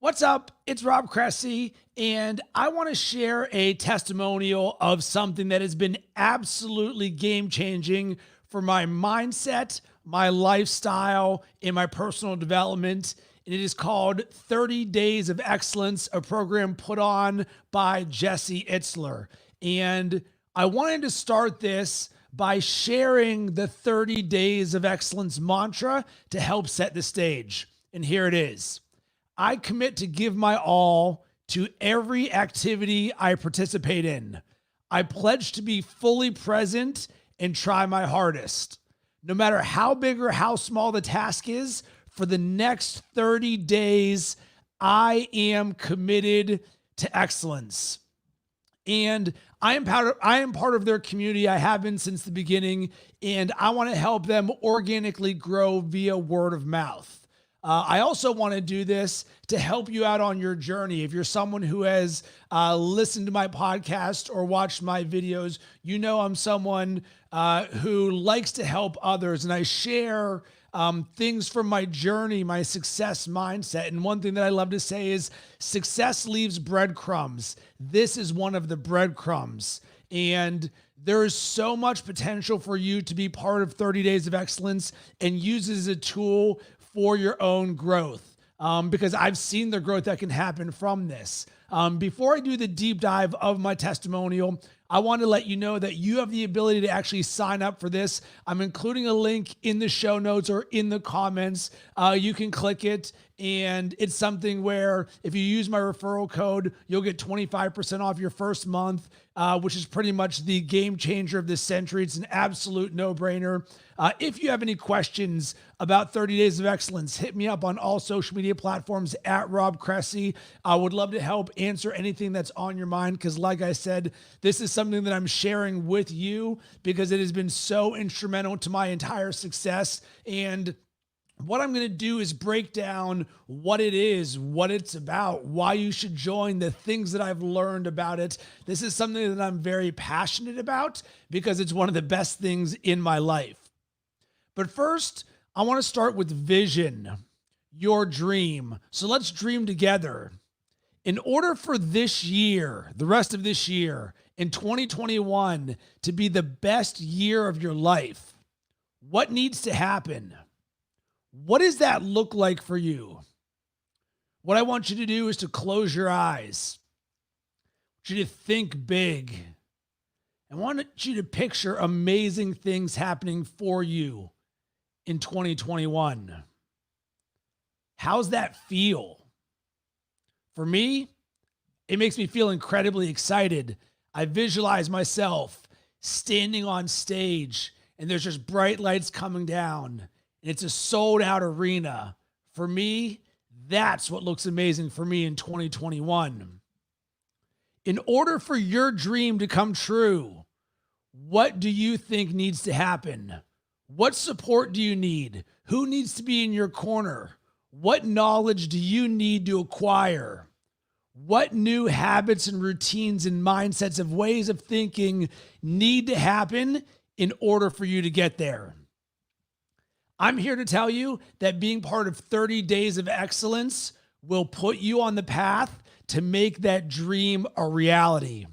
What's up? It's Rob Cressy, and I want to share a testimonial of something that has been absolutely game changing for my mindset, my lifestyle, and my personal development. And it is called 30 Days of Excellence, a program put on by Jesse Itzler. And I wanted to start this by sharing the 30 Days of Excellence mantra to help set the stage. And here it is. I commit to give my all to every activity I participate in. I pledge to be fully present and try my hardest. No matter how big or how small the task is, for the next 30 days, I am committed to excellence. And I am part of their community. I have been since the beginning, and I want to help them organically grow via word of mouth. I also want to do this to help you out on your journey. If you're someone who has listened to my podcast or watched my videos, you know I'm someone who likes to help others, and I share things from my journey, my success mindset. And one thing that I love to say is success leaves breadcrumbs. This is one of the breadcrumbs. And there is so much potential for you to be part of 30 Days of Excellence and use it as a tool for your own growth, because I've seen the growth that can happen from this. Before I do the deep dive of my testimonial, I want to let you know that you have the ability to actually sign up for this. I'm including a link in the show notes or in the comments. You can click it, and it's something where if you use my referral code, you'll get 25% off your first month, which is pretty much the game changer of this century. It's an absolute no-brainer. If you have any questions about 30 Days of Excellence, hit me up on all social media platforms at Rob Cressy. I would love to help answer anything that's on your mind, because like I said, this is something that I'm sharing with you because it has been so instrumental to my entire success. And what I'm going to do is break down what it is, what it's about, why you should join, the things that I've learned about it. This is something that I'm very passionate about because it's one of the best things in my life. But first, I want to start with vision, your dream. So let's dream together. In order for this year, the rest of this year, in 2021, to be the best year of your life, what needs to happen? What does that look like for you? What I want you to do is to close your eyes. I want you to think big. I want you to picture amazing things happening for you in 2021. How's that feel? For me, it makes me feel incredibly excited. I visualize myself standing on stage, and there's just bright lights coming down. And it's a sold out arena. For me, that's what looks amazing for me in 2021. In order for your dream to come true, what do you think needs to happen? What support do you need? Who needs to be in your corner? What knowledge do you need to acquire? What new habits and routines and mindsets of ways of thinking need to happen in order for you to get there? I'm here to tell you that being part of 30 Days of Excellence will put you on the path to make that dream a reality.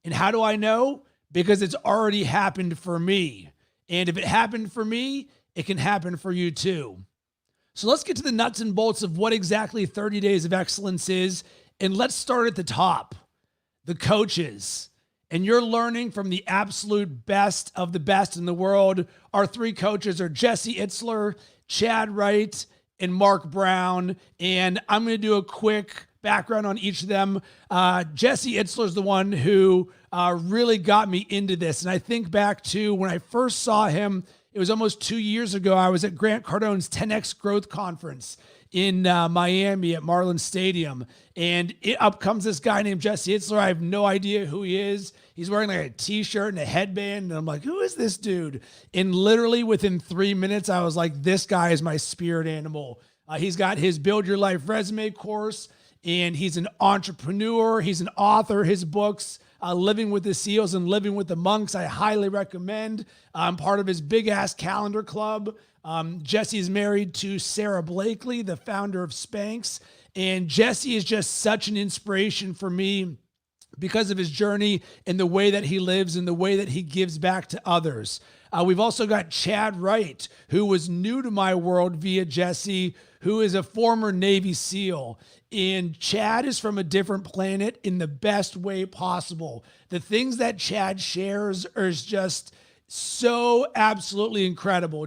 And how do I know? Because it's already happened for me. And if it happened for me, it can happen for you too. So let's get to the nuts and bolts of what exactly 30 Days of Excellence is. And let's start at the top, the coaches. And you're learning from the absolute best of the best in the world. Our three coaches are Jesse Itzler, Chad Wright, and Marq Brown. And I'm going to do a quick background on each of them. Jesse Itzler is the one who really got me into this. And I think back to when I first saw him, it was almost 2 years ago. I was at Grant Cardone's 10X Growth Conference in Miami at Marlin Stadium. And up comes this guy named Jesse Itzler. I have no idea who he is. He's wearing like a t-shirt and a headband. And I'm like, who is this dude? And literally within 3 minutes, I was like, this guy is my spirit animal. He's got his Build Your Life resume course, and he's an entrepreneur. He's an author. His books, Living with the Seals and Living with the Monks, I highly recommend. I'm part of his big ass calendar club. Jesse is married to Sarah Blakely, the founder of Spanx. And Jesse is just such an inspiration for me because of his journey and the way that he lives and the way that he gives back to others. We've also got Chad Wright, who was new to my world via Jesse, who is a former Navy SEAL. And Chad is from a different planet in the best way possible. The things that Chad shares are just so absolutely incredible.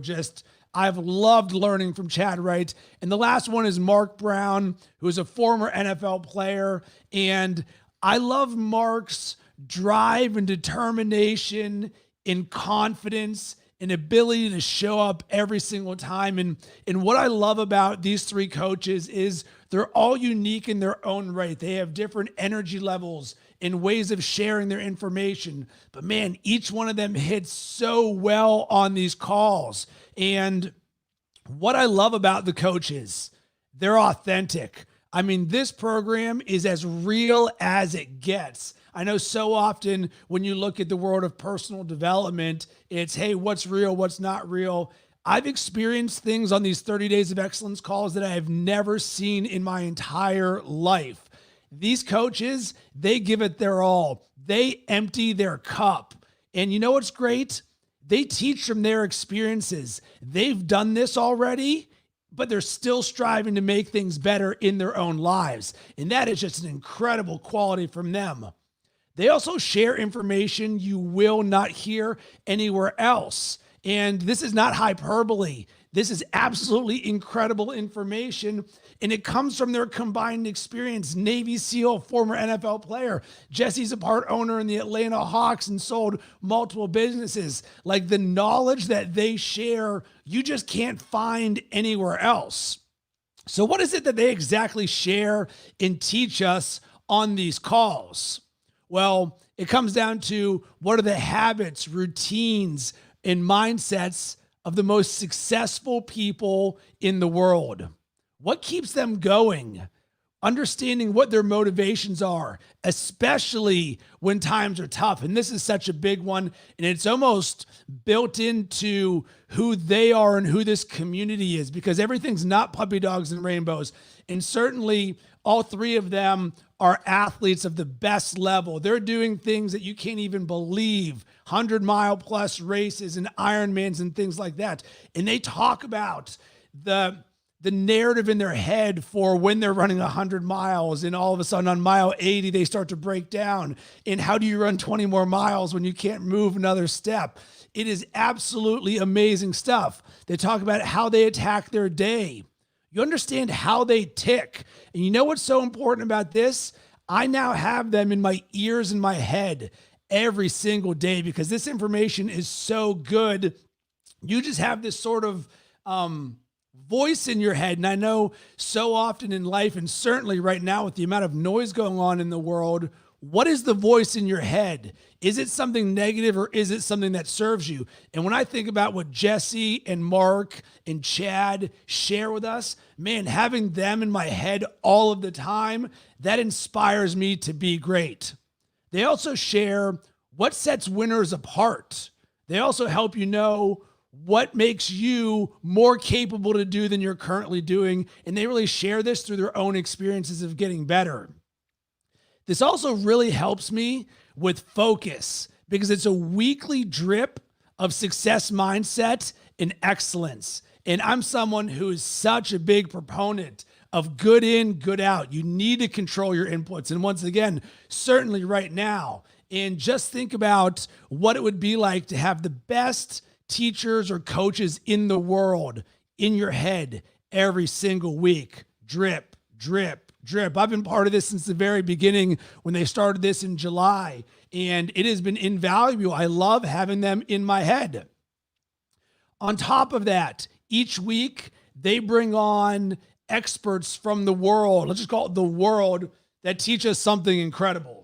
I've loved learning from Chad Wright. And the last one is Marq Brown, who is a former NFL player. And I love Mark's drive and determination and confidence and ability to show up every single time. And what I love about these three coaches is they're all unique in their own right. They have different energy levels and ways of sharing their information. But man, each one of them hits so well on these calls. And what I love about the coaches, they're authentic. I mean, this program is as real as it gets. I know so often when you look at the world of personal development, it's, hey, what's real, what's not real? I've experienced things on these 30 Days of Excellence calls that I have never seen in my entire life. These coaches, they give it their all. They empty their cup. And you know what's great? They teach from their experiences. They've done this already, but they're still striving to make things better in their own lives. And that is just an incredible quality from them. They also share information you will not hear anywhere else. And this is not hyperbole. This is absolutely incredible information. And it comes from their combined experience. Navy SEAL, former NFL player. Jesse's a part owner in the Atlanta Hawks and sold multiple businesses. Like, the knowledge that they share, you just can't find anywhere else. So what is it that they exactly share and teach us on these calls? Well, it comes down to what are the habits, routines, and mindsets of the most successful people in the world. What keeps them going? Understanding what their motivations are, especially when times are tough. And this is such a big one. And it's almost built into who they are and who this community is, because everything's not puppy dogs and rainbows. And certainly all three of them are athletes of the best level. They're doing things that you can't even believe, 100-mile plus races and Ironmans and things like that. And they talk about the narrative in their head for when they're running 100 miles, and all of a sudden on mile 80, they start to break down. And how do you run 20 more miles when you can't move another step? It is absolutely amazing stuff. They talk about how they attack their day. You understand how they tick. And you know what's so important about this? I now have them in my ears and my head every single day because this information is so good. You just have this sort of voice in your head. And I know so often in life, and certainly right now with the amount of noise going on in the world, what is the voice in your head? Is it something negative or is it something that serves you? And when I think about what Jesse and Mark and Chad share with us, man, having them in my head all of the time, that inspires me to be great. They also share what sets winners apart. They also help you know what makes you more capable to do than you're currently doing. And they really share this through their own experiences of getting better. This also really helps me with focus because it's a weekly drip of success mindset and excellence. And I'm someone who is such a big proponent of good in, good out. You need to control your inputs. And once again, certainly right now, and just think about what it would be like to have the best teachers or coaches in the world in your head every single week. Drip, drip, drip. I've been part of this since the very beginning when they started this in July, and it has been invaluable. I love having them in my head. On top of that, each week they bring on experts from the world, let's just call it the world, that teach us something incredible.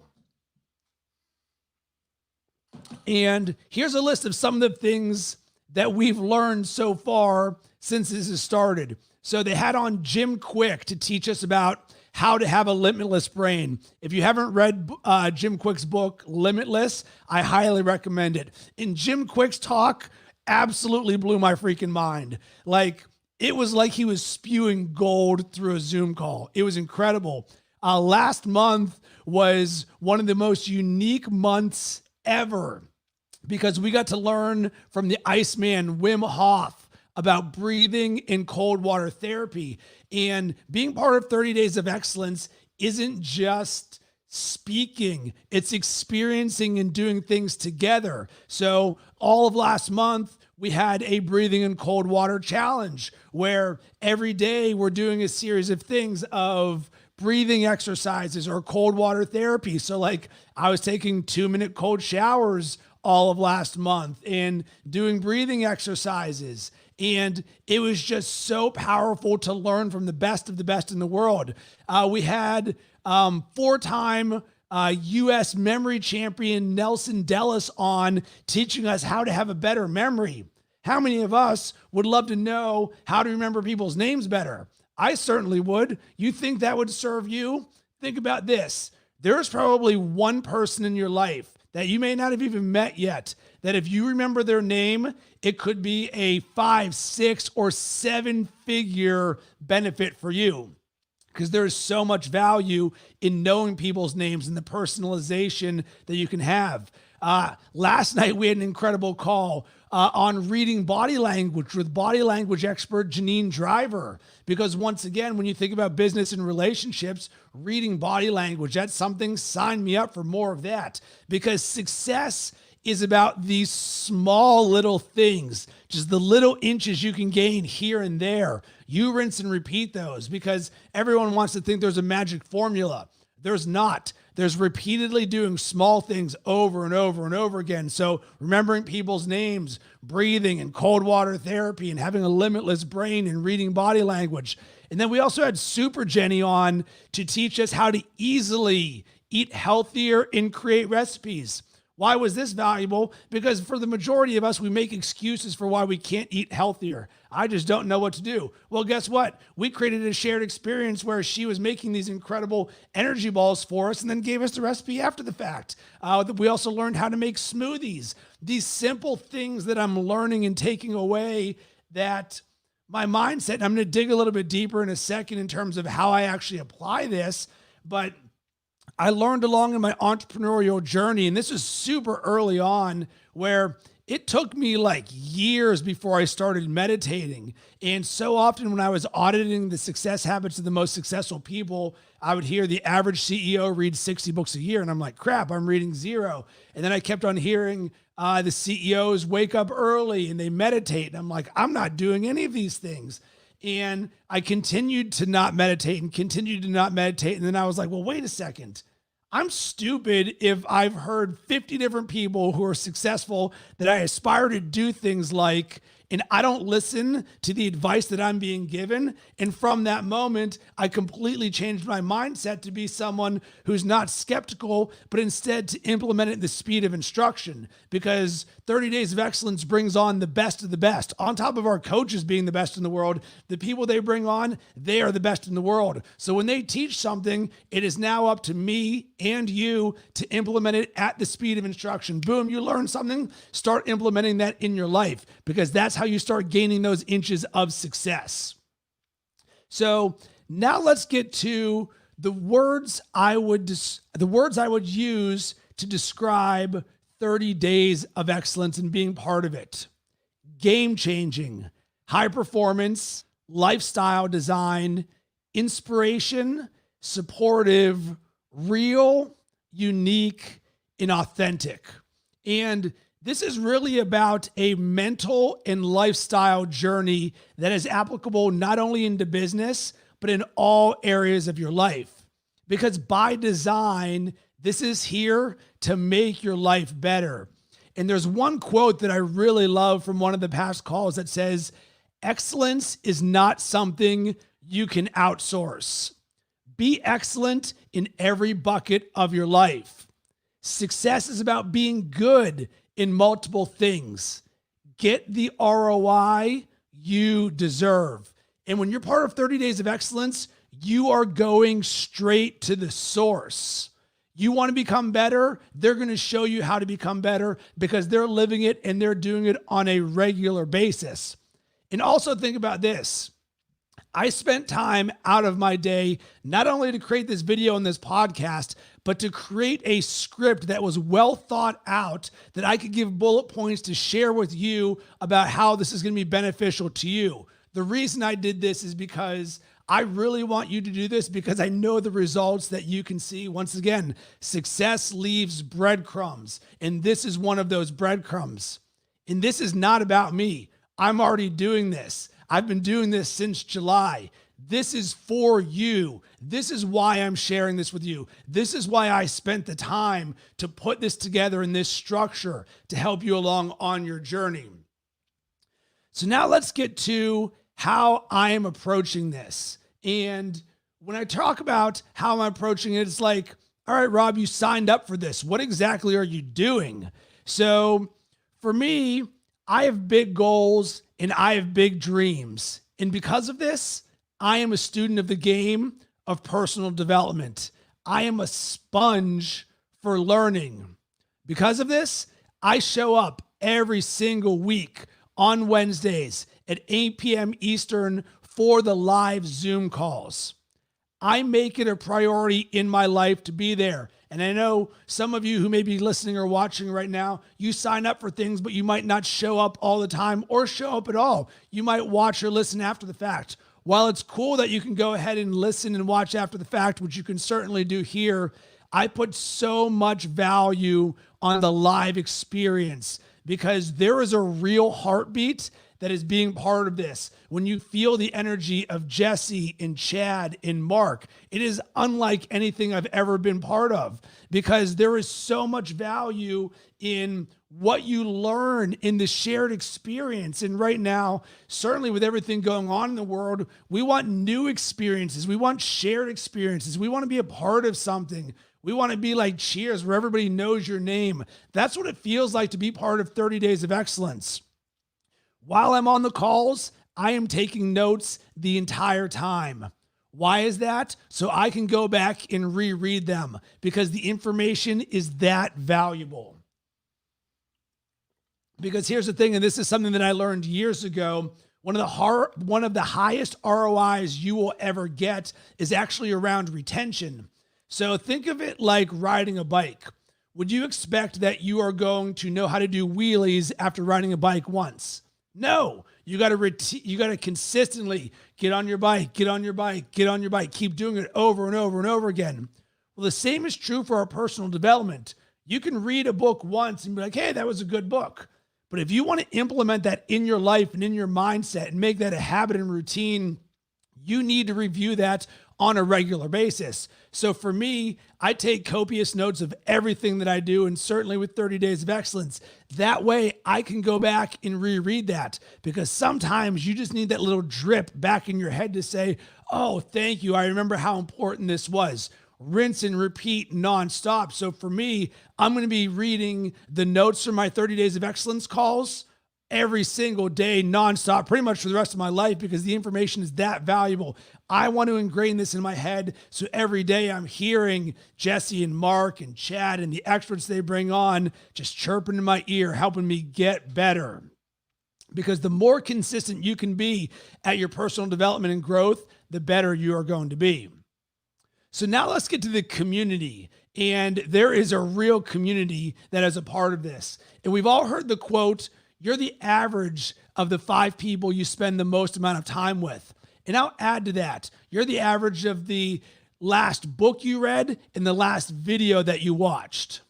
And here's a list of some of the things that we've learned so far since this has started. So they had on Jim Quick to teach us about how to have a limitless brain. If you haven't read Jim Quick's book, Limitless, I highly recommend it. In Jim Quick's talk, absolutely blew my freaking mind. Like, it was like he was spewing gold through a Zoom call. It was incredible. Last month was one of the most unique months ever because we got to learn from the Iceman Wim Hof about breathing and cold water therapy. And being part of 30 Days of Excellence isn't just speaking, it's experiencing and doing things together. So all of last month, we had a breathing in cold water challenge where every day we're doing a series of things of breathing exercises or cold water therapy. So like I was taking 2-minute cold showers all of last month and doing breathing exercises. And it was just so powerful to learn from the best of the best in the world. We had 4-time U.S. memory champion Nelson Dellis on teaching us how to have a better memory. How many of us would love to know how to remember people's names better? I certainly would. You think that would serve you? Think about this. There's probably one person in your life that you may not have even met yet, that if you remember their name, it could be a 5, 6, or 7-figure benefit for you. Because there's so much value in knowing people's names and the personalization that you can have. Last night, we had an incredible call on reading body language with body language expert Janine Driver. Because once again, when you think about business and relationships, reading body language, that's something, sign me up for more of that. Because success is about these small little things, just the little inches you can gain here and there. You rinse and repeat those because everyone wants to think there's a magic formula. There's not. There's repeatedly doing small things over and over and over again. So remembering people's names, breathing and cold water therapy and having a limitless brain and reading body language. And then we also had Super Jenny on to teach us how to easily eat healthier and create recipes. Why was this valuable? Because for the majority of us, we make excuses for why we can't eat healthier. I just don't know what to do. Well, guess what? We created a shared experience where she was making these incredible energy balls for us and then gave us the recipe after the fact. We also learned how to make smoothies. These simple things that I'm learning and taking away that my mindset, and I'm going to dig a little bit deeper in a second in terms of how I actually apply this, but I learned along in my entrepreneurial journey, and this is super early on, where it took me like years before I started meditating. And so often when I was auditing the success habits of the most successful people, I would hear the average CEO reads 60 books a year. And I'm like, crap, I'm reading 0. And then I kept on hearing the CEOs wake up early and they meditate. And I'm like, I'm not doing any of these things. And I continued to not meditate and continued to not meditate. And then I was like, well, wait a second. I'm stupid if I've heard 50 different people who are successful that I aspire to do things like, and I don't listen to the advice that I'm being given. And from that moment, I completely changed my mindset to be someone who's not skeptical, but instead to implement it at the speed of instruction. Because 30 Days of Excellence brings on the best of the best. On top of our coaches being the best in the world, the people they bring on, they are the best in the world. So when they teach something, it is now up to me and you to implement it at the speed of instruction. Boom, you learn something, start implementing that in your life, because that's how you start gaining those inches of success. So now let's get to the words I would use to describe 30 Days of Excellence and being part of it. Game changing, high performance, lifestyle design, inspiration, supportive, real, unique, and authentic. And this is really about a mental and lifestyle journey that is applicable not only into business, but in all areas of your life. Because by design, this is here to make your life better. And there's one quote that I really love from one of the past calls that says, excellence is not something you can outsource. Be excellent in every bucket of your life. Success is about being good in multiple things. Get the ROI you deserve. And when you're part of 30 Days of Excellence, you are going straight to the source. You want to become better? They're going to show you how to become better because they're living it and they're doing it on a regular basis. And also think about this. I spent time out of my day, not only to create this video and this podcast, but to create a script that was well thought out that I could give bullet points to share with you about how this is going to be beneficial to you. The reason I did this is because I really want you to do this because I know the results that you can see. Once again, success leaves breadcrumbs, and this is one of those breadcrumbs. And this is not about me. I'm already doing this. I've been doing this since July. This is for you. This is why I'm sharing this with you. This is why I spent the time to put this together in this structure to help you along on your journey. So now let's get to how I am approaching this. And when I talk about how I'm approaching it, it's like, all right, Rob, you signed up for this. What exactly are you doing? So for me, I have big goals and I have big dreams. And because of this, I am a student of the game of personal development. I am a sponge for learning. Because of this, I show up every single week on Wednesdays at 8 p.m. Eastern for the live Zoom calls. I make it a priority in my life to be there. And I know some of you who may be listening or watching right now, you sign up for things, but you might not show up all the time or show up at all. You might watch or listen after the fact. While it's cool that you can go ahead and listen and watch after the fact, which you can certainly do here, I put so much value on the live experience because there is a real heartbeat that is being part of this. When you feel the energy of Jesse and Chad and Mark, it is unlike anything I've ever been part of because there is so much value in what you learn in the shared experience. And right now, certainly with everything going on in the world, we want new experiences. We want shared experiences. We want to be a part of something. We want to be like Cheers, where everybody knows your name. That's what it feels like to be part of 30 Days of Excellence. While I'm on the calls, I am taking notes the entire time. Why is that? So I can go back and reread them because the information is that valuable. Because here's the thing, and this is something that I learned years ago, one of the highest ROIs you will ever get is actually around retention. So think of it like riding a bike. Would you expect that you are going to know how to do wheelies after riding a bike once? No, you got to consistently get on your bike, get on your bike, get on your bike, keep doing it over and over and over again. Well, the same is true for our personal development. You can read a book once and be like, hey, that was a good book. But if you want to implement that in your life and in your mindset and make that a habit and routine, you need to review that on a regular basis. So for me, I take copious notes of everything that I do, and certainly with 30 Days of Excellence. That way I can go back and reread that because sometimes you just need that little drip back in your head to say, oh, thank you. I remember how important this was. Rinse and repeat nonstop. So for me, I'm going to be reading the notes from my 30 Days of Excellence calls every single day, nonstop, pretty much for the rest of my life because the information is that valuable. I want to ingrain this in my head. So every day I'm hearing Jesse and Mark and Chad and the experts they bring on just chirping in my ear, helping me get better. Because the more consistent you can be at your personal development and growth, the better you are going to be. So now let's get to the community. And there is a real community that is a part of this. And we've all heard the quote, you're the average of the 5 people you spend the most amount of time with. And I'll add to that, you're the average of the last book you read and the last video that you watched.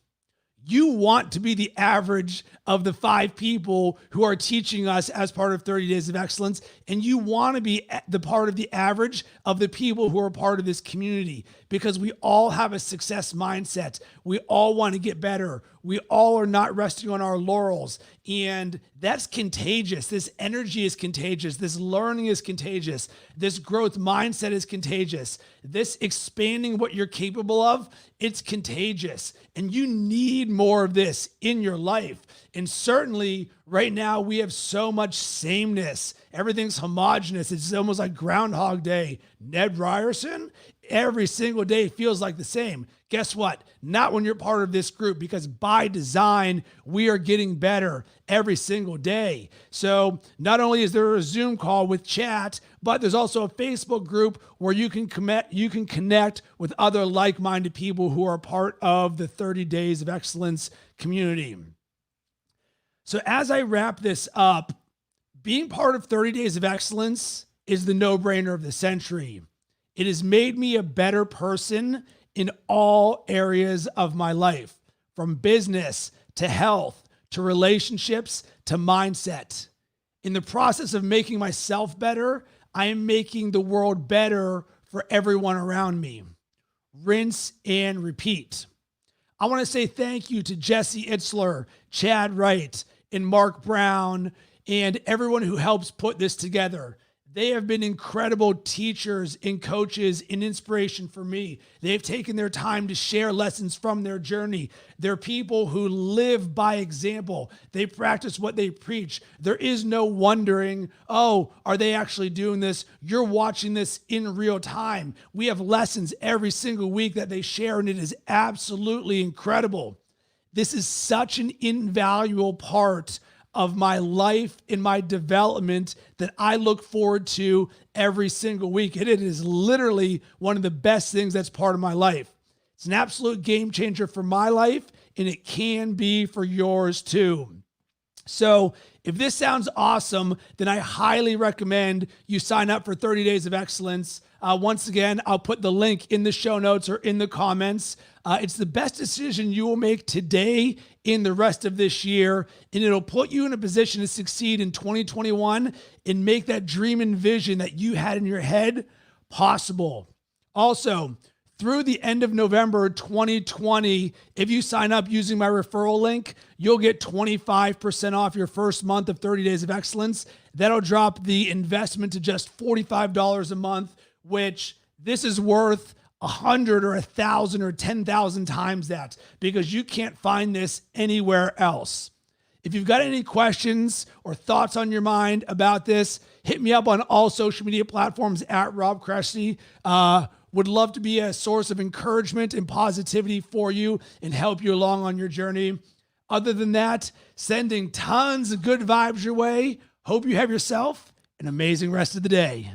You want to be the average of the 5 people who are teaching us as part of 30 Days of Excellence. And you want to be the part of the average of the people who are part of this community because we all have a success mindset. We all want to get better. We all are not resting on our laurels. And that's contagious. This energy is contagious. This learning is contagious. This growth mindset is contagious. This expanding what you're capable of, it's contagious. And you need more of this in your life. And certainly right now we have so much sameness. Everything's homogenous. It's almost like Groundhog Day. Ned Ryerson, every single day feels like the same. Guess what? Not when you're part of this group, because by design, we are getting better every single day. So not only is there a Zoom call with chat, but there's also a Facebook group where you can connect with other like-minded people who are part of the 30 Days of Excellence community. So as I wrap this up, being part of 30 Days of Excellence is the no-brainer of the century. It has made me a better person in all areas of my life, from business to health to relationships to mindset. In the process of making myself better, I am making the world better for everyone around me. Rinse and repeat. I want to say thank you to Jesse Itzler, Chad Wright, and Marq Brown, and everyone who helps put this together. They have been incredible teachers and coaches and inspiration for me. They've taken their time to share lessons from their journey. They're people who live by example. They practice what they preach. There is no wondering, oh, are they actually doing this? You're watching this in real time. We have lessons every single week that they share, and it is absolutely incredible. This is such an invaluable part of my life and my development that I look forward to every single week. And it is literally one of the best things that's part of my life. It's an absolute game changer for my life, and it can be for yours too. So if this sounds awesome, then I highly recommend you sign up for 30 Days of Excellence. Once again, I'll put the link in the show notes or in the comments. It's the best decision you will make today in the rest of this year, and it'll put you in a position to succeed in 2021 and make that dream and vision that you had in your head possible. Also, through the end of November 2020, if you sign up using my referral link, you'll get 25% off your first month of 30 Days of Excellence. That'll drop the investment to just $45 a month, which this is worth 100 or 1,000 or 10,000 times that, because you can't find this anywhere else. If you've got any questions or thoughts on your mind about this, hit me up on all social media platforms at Rob Cressy. Would love to be a source of encouragement and positivity for you and help you along on your journey. Other than that, sending tons of good vibes your way. Hope you have yourself an amazing rest of the day.